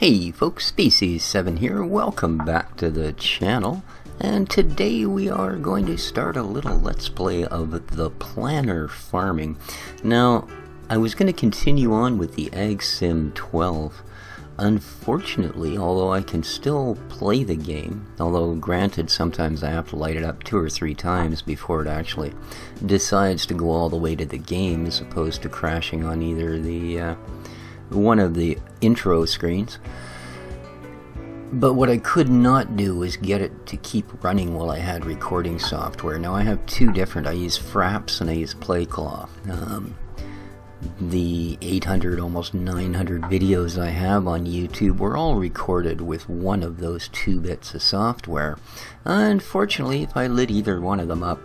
Hey folks, Species7 here, welcome back to the channel, and today we are going to start a little let's play of the planner farming. Now, I was going to continue on with the Ag Sim 12. Unfortunately, although I can still play the game, although granted sometimes I have to light it up 2 or 3 times before it actually decides to go all the way to the game as opposed to crashing on either the one of the intro screens. But what I could not do was get it to keep running while I had recording software. Now I have 2 different, I use Fraps and I use Playclaw. The 800, almost 900 videos I have on YouTube were all recorded with one of those 2 bits of software. Unfortunately, if I lit either one of them up,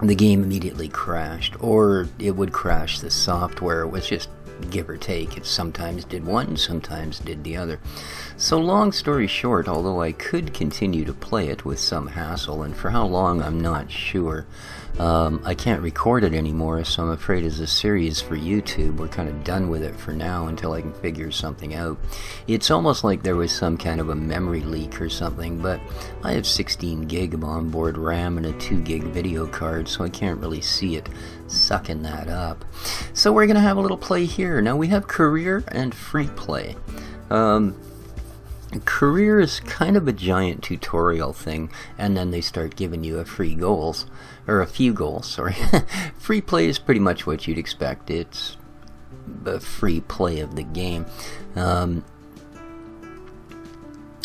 the game immediately crashed, or it would crash the software. It was just give or take. It sometimes did one, sometimes did the other. So long story short, although I could continue to play it with some hassle, and for how long I'm not sure, I can't record it anymore, so I'm afraid as a series for YouTube, we're kind of done with it for now until I can figure something out. It's almost like there was some kind of a memory leak or something, but I have 16 gig of onboard RAM and a 2 gig video card, so I can't really see it sucking that up. So we're going to have a little play here. Now we have career and free play. Career is kind of a giant tutorial thing, and then they start giving you a few goals, sorry. Free play is pretty much what you'd expect. It's the free play of the game.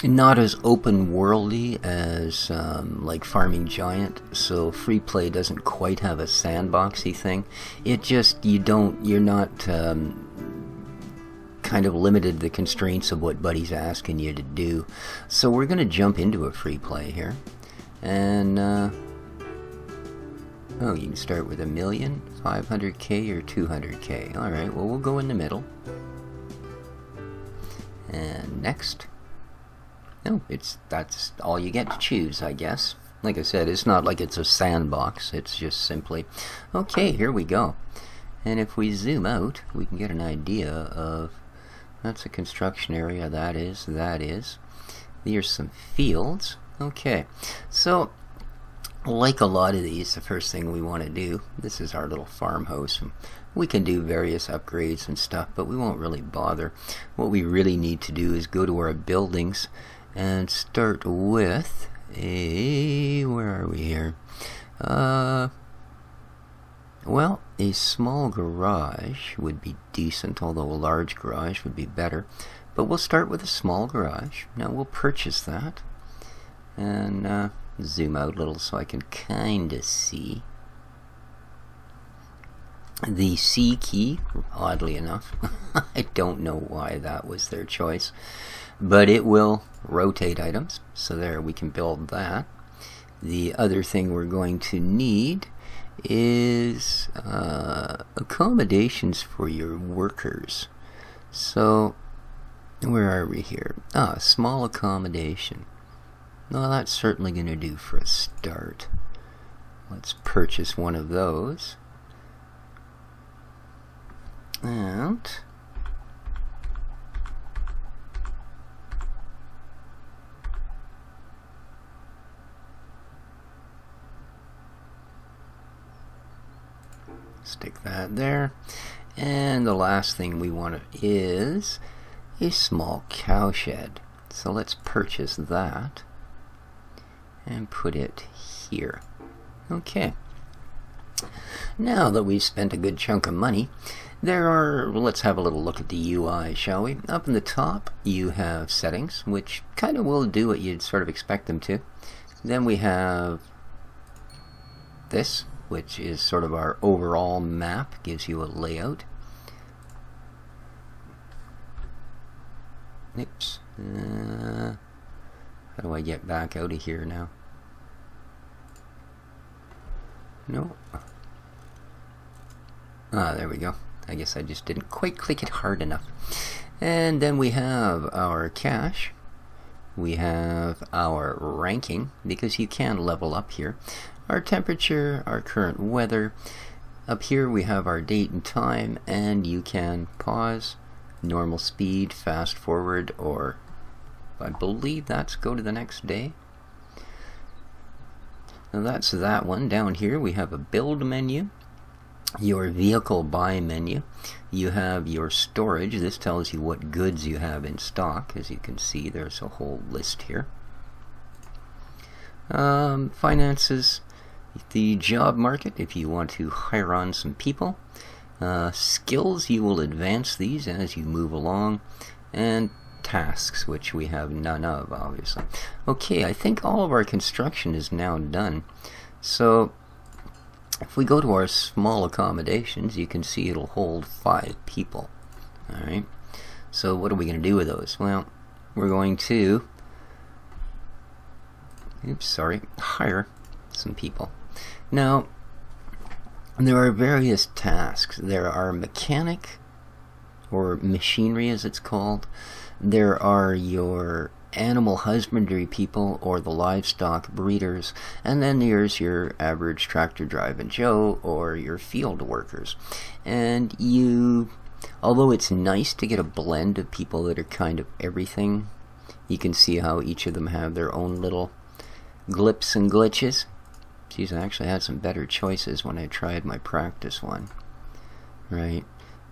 Not as open worldy as like Farming Giant, so free play doesn't quite have a sandboxy thing. It just, you're not kind of limited the constraints of what Buddy's asking you to do. So we're going to jump into a free play here, and oh, you can start with 1 million, 500k, or 200k. All right, well, we'll go in the middle. And next. No, that's all you get to choose, I guess. Like I said, it's not like it's a sandbox. It's just simply, okay, here we go. And if we zoom out, we can get an idea of, that's a construction area, that is. Here's some fields. Okay, so like a lot of these, the first thing we want to do, this is our little farmhouse. We can do various upgrades and stuff, but we won't really bother. What we really need to do is go to our buildings and start with a, where are we here? Well, a small garage would be decent, although a large garage would be better. But we'll start with a small garage. Now we'll purchase that. And zoom out a little so I can kind of see. The C key, oddly enough, I don't know why that was their choice, but it will rotate items, so there, we can build that. The other thing we're going to need is accommodations for your workers. So where are we here? Small accommodation. Well, that's certainly going to do for a start. Let's purchase one of those. And stick that there. And the last thing we want is a small cowshed. So let's purchase that and put it here. Okay. Now that we've spent a good chunk of money, let's have a little look at the UI, shall we? Up in the top, you have settings, which kind of will do what you'd sort of expect them to. Then we have this, which is sort of our overall map, gives you a layout. Oops. How do I get back out of here now? No. There we go. I guess I just didn't quite click it hard enough. And then we have our cash. We have our ranking, because you can level up here. Our temperature, our current weather. Up here we have our date and time, and you can pause, normal speed, fast forward, or I believe that's go to the next day. Now that's that one. Down here we have a build menu, your vehicle buy menu. You have your storage. This tells you what goods you have in stock. As you can see, there's a whole list here. Finances, the job market, if you want to hire on some people. Skills, you will advance these as you move along. And tasks, which we have none of, obviously. Okay, I think all of our construction is now done. So if we go to our small accommodations, you can see it'll hold 5 people. Alright, so what are we going to do with those? Well, we're going to hire some people. Now, there are various tasks. There are mechanic, or machinery as it's called. There are your animal husbandry people, or the livestock breeders, and then there's your average tractor driving Joe, or your field workers. And you, although it's nice to get a blend of people that are kind of everything, you can see how each of them have their own little glips and glitches. Geez, I actually had some better choices when I tried my practice one. Right?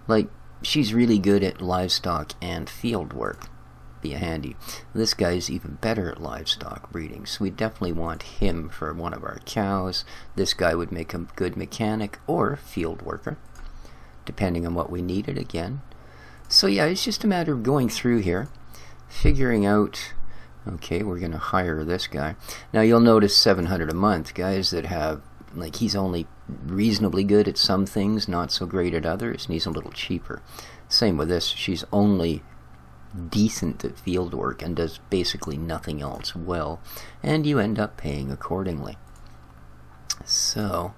Like, she's really good at livestock and field work. Be handy. This guy's even better at livestock breeding, so we definitely want him for one of our cows. This guy would make a good mechanic or field worker, depending on what we needed again. So yeah, it's just a matter of going through here, figuring out, okay, we're going to hire this guy. Now you'll notice 700 a month, guys that have, like, he's only reasonably good at some things, not so great at others, and he's a little cheaper. Same with this, she's only decent at field work and does basically nothing else well, and you end up paying accordingly. So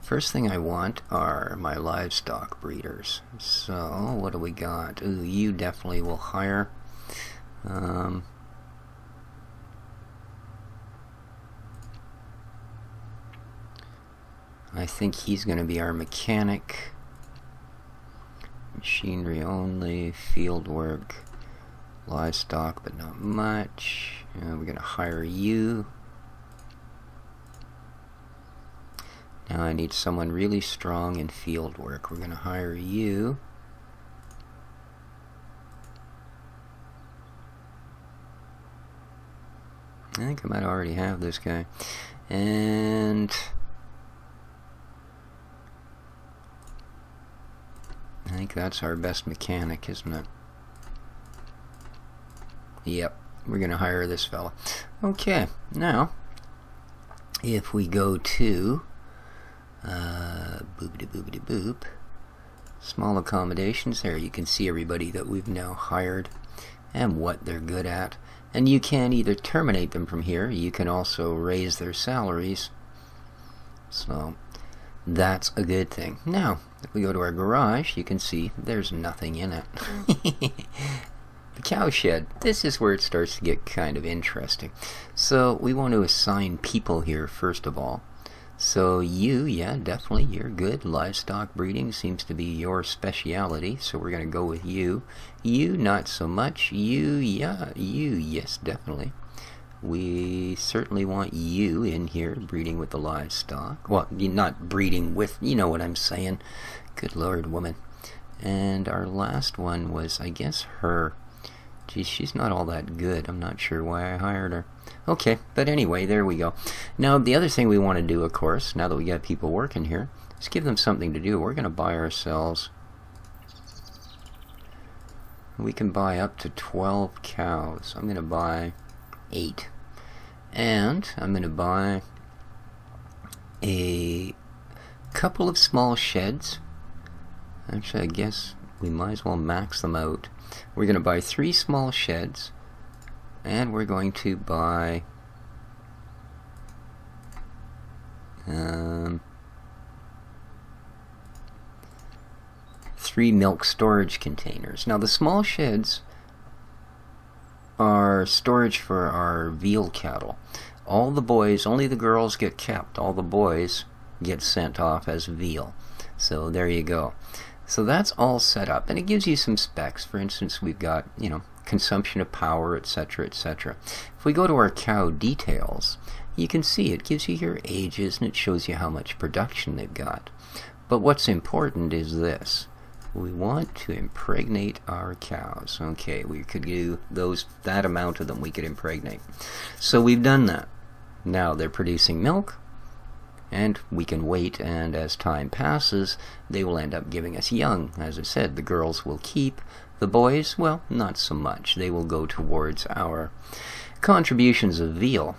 first thing I want are my livestock breeders. So what do we got? Ooh, you definitely will hire. I think he's going to be our mechanic. Machinery only, field work, livestock, but not much. We're going to hire you. Now I need someone really strong in field work. We're going to hire you. I think I might already have this guy. And I think that's our best mechanic, isn't it? Yep, we're going to hire this fella. Okay, now, if we go to boop, small accommodations, there you can see everybody that we've now hired and what they're good at. And you can either terminate them from here, you can also raise their salaries. So that's a good thing. Now, if we go to our garage, you can see there's nothing in it. The cow shed, this is where it starts to get kind of interesting. So we want to assign people here first of all. So you, yeah, definitely, you're good. Livestock breeding seems to be your speciality, so we're going to go with you. You, not so much. You, yeah, you, yes, definitely. We certainly want you in here, breeding with the livestock. Well, not breeding with, you know what I'm saying. Good Lord, woman. And our last one was, I guess, her. Geez, she's not all that good. I'm not sure why I hired her. Okay, but anyway, there we go. Now, the other thing we want to do, of course, now that we got people working here, is give them something to do. We're going to buy ourselves... We can buy up to 12 cows. I'm going to buy 8. And I'm going to buy a couple of small sheds. Actually, I guess we might as well max them out. We're going to buy 3 small sheds, and we're going to buy 3 milk storage containers. Now the small sheds are storage for our veal cattle. All the boys, only the girls get kept. All the boys get sent off as veal. So there you go. So that's all set up, and it gives you some specs. For instance, we've got, you know, consumption of power, etc., etc. If we go to our cow details, you can see it gives you your ages and it shows you how much production they've got. But what's important is this. We want to impregnate our cows. Okay, we could do that amount of them we could impregnate. So we've done that. Now they're producing milk, and we can wait, and as time passes, they will end up giving us young. As I said, the girls will keep. The boys, well, not so much. They will go towards our contributions of veal.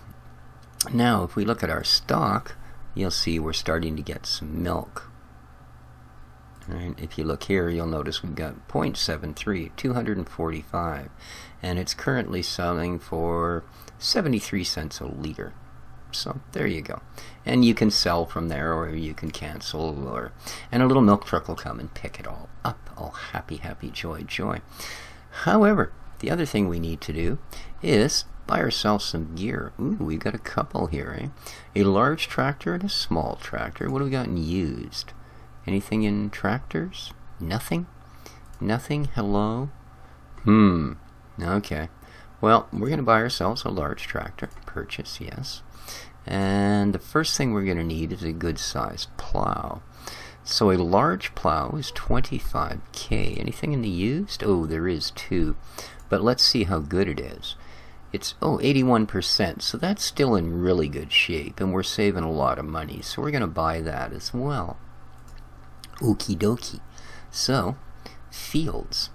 Now, if we look at our stock, you'll see we're starting to get some milk. Right. If you look here, you'll notice we've got 0.73, 245, and it's currently selling for 73 cents a liter. So there you go. And you can sell from there, or you can cancel, and a little milk truck will come and pick it all up. All happy, happy, joy, joy. However, the other thing we need to do is buy ourselves some gear. Ooh, we've got a couple here, eh? A large tractor and a small tractor. What have we got in used? Anything in tractors? Nothing? Nothing? Hello? Okay. Well, we're going to buy ourselves a large tractor. Purchase, yes. And the first thing we're going to need is a good sized plow. So a large plow is 25K. Anything in the used? Oh, there is too. But let's see how good it is. It's 81%, so that's still in really good shape, and we're saving a lot of money, so we're going to buy that as well. Okie dokie. So, fields.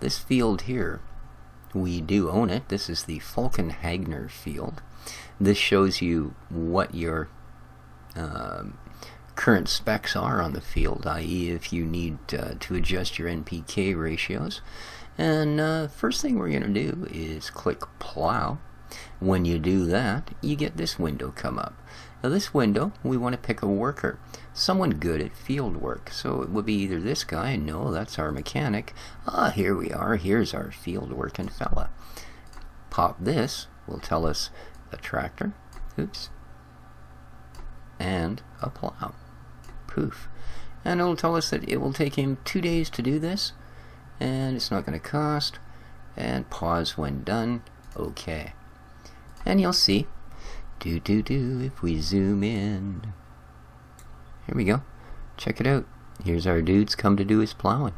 This field here, we do own it. This is the Falkenhagner field. This shows you what your current specs are on the field, i.e. if you need to adjust your NPK ratios. And first thing we're going to do is click plow. When you do that, you get this window come up. Now this window, we want to pick a worker, someone good at field work. So it would be either this guy, no, that's our mechanic. Ah, here we are, here's our field working fella. Pop this, will tell us a tractor, oops, and a plow, poof. And it'll tell us that it will take him 2 days to do this, and it's not going to cost, and pause when done, okay. And you'll see, if we zoom in. Here we go. Check it out. Here's our dudes come to do his plowing.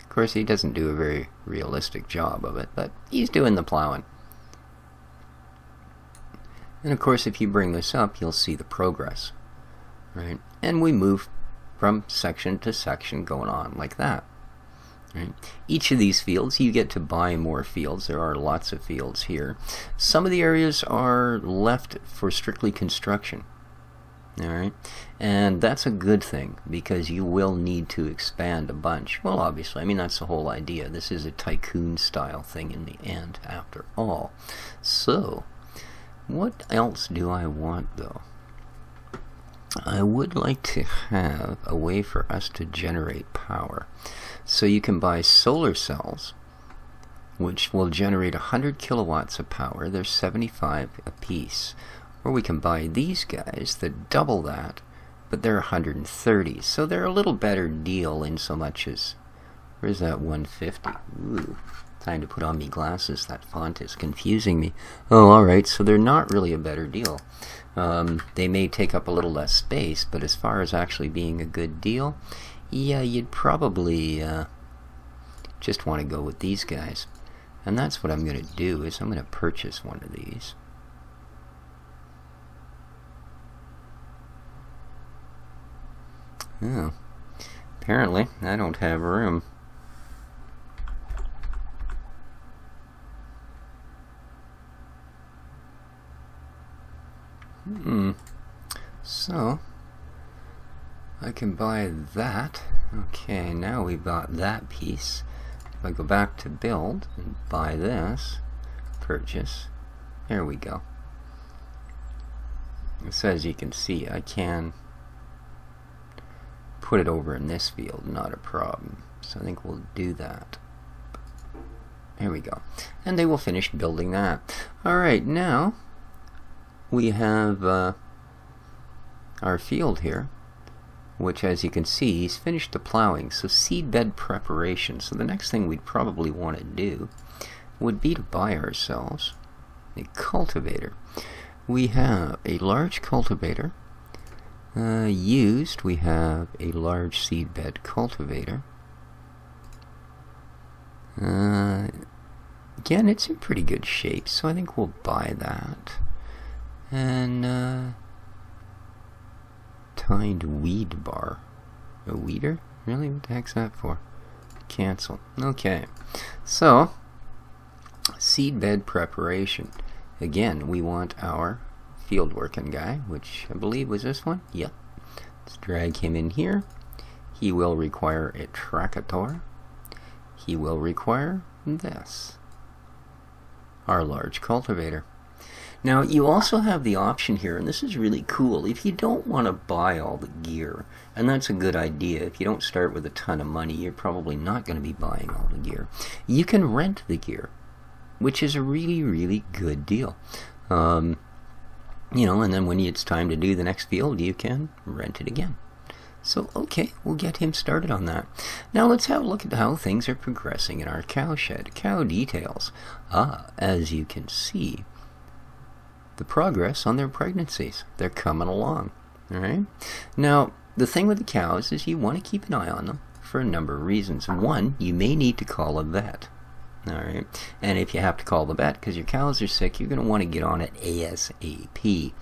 Of course, he doesn't do a very realistic job of it, but he's doing the plowing. And of course, if you bring this up, you'll see the progress. Right? And we move from section to section going on like that. Right. Each of these fields, you get to buy more fields. There are lots of fields here. Some of the areas are left for strictly construction. Alright, and that's a good thing because you will need to expand a bunch. Well, obviously, I mean, that's the whole idea. This is a tycoon style thing in the end, after all. So, what else do I want though? I would like to have a way for us to generate power. So you can buy solar cells, which will generate 100 kilowatts of power. They're 75 apiece. Or we can buy these guys that double that, but they're 130. So they're a little better deal in so much as, where's that 150? Ooh, time to put on me glasses. That font is confusing me. Oh, alright, so they're not really a better deal. They may take up a little less space, but as far as actually being a good deal, yeah, you'd probably just want to go with these guys. And that's what I'm going to do, is I'm going to purchase one of these. Oh, apparently I don't have room. So I can buy that. Okay, now we've got that piece. If I go back to build and buy this, purchase, there we go. So as you can see, I can put it over in this field, not a problem. So I think we'll do that. There we go. And they will finish building that. Alright, now we have our field here, which, as you can see, he's finished the plowing. So seedbed preparation. So the next thing we'd probably want to do would be to buy ourselves a cultivator. We have a large cultivator. Used, we have a large seedbed cultivator. Again, it's in pretty good shape, so I think we'll buy that. And tined weed bar. A weeder? Really? What the heck's that for? Cancel. Okay. So, seedbed preparation. Again, we want our field working guy, which I believe was this one. Yep. Let's drag him in here. He will require a tractor. He will require this, our large cultivator. Now you also have the option here, and this is really cool, if you don't want to buy all the gear, and that's a good idea. If you don't start with a ton of money, you're probably not going to be buying all the gear. You can rent the gear, which is a really, really good deal. You know, and then when it's time to do the next field, you can rent it again. So, okay, we'll get him started on that. Now let's have a look at how things are progressing in our cow shed. Cow details. As you can see, the progress on their pregnancies. They're coming along. Alright? Now, the thing with the cows is you want to keep an eye on them for a number of reasons. One, you may need to call a vet. Alright, and if you have to call the vet because your cows are sick, you're going to want to get on it ASAP.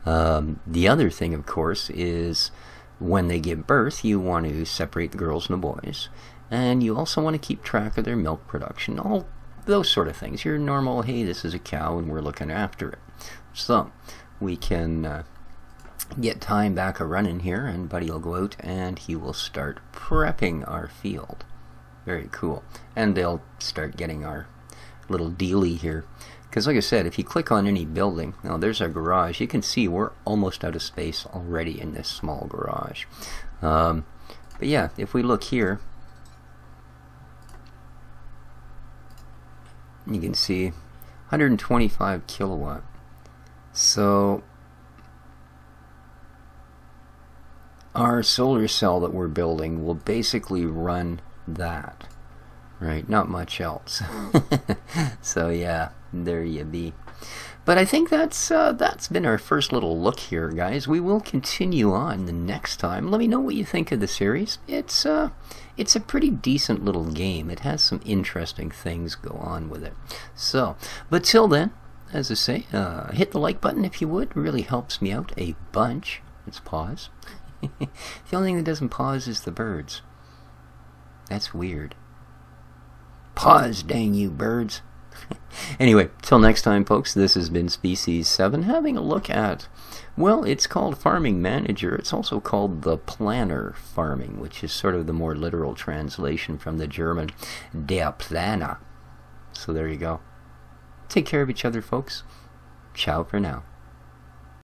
The other thing, of course, is when they give birth, you want to separate the girls and the boys. And you also want to keep track of their milk production, all those sort of things. Your normal, hey, this is a cow and we're looking after it. So, we can get time back a-running here, and Buddy will go out and he will start prepping our field. Very cool. And they'll start getting our little dealie here. Because like I said, if you click on any building, now there's our garage, you can see we're almost out of space already in this small garage. But yeah, if we look here, you can see 125 kilowatt. So our solar cell that we're building will basically run that, right? Not much else. So yeah, there you be. But I think that's been our first little look here, guys. We will continue on the next time. Let me know what you think of the series. It's a pretty decent little game. It has some interesting things go on with it. So, but till then, as I say, hit the like button if you would. It really helps me out a bunch. Let's pause. The only thing that doesn't pause is the birds. That's weird. Pause, dang you birds. Anyway, till next time, folks, this has been Species 7 having a look at, well, it's called Farming Manager. It's also called the Planner Farming, which is sort of the more literal translation from the German Der Planer. So there you go. Take care of each other, folks. Ciao for now.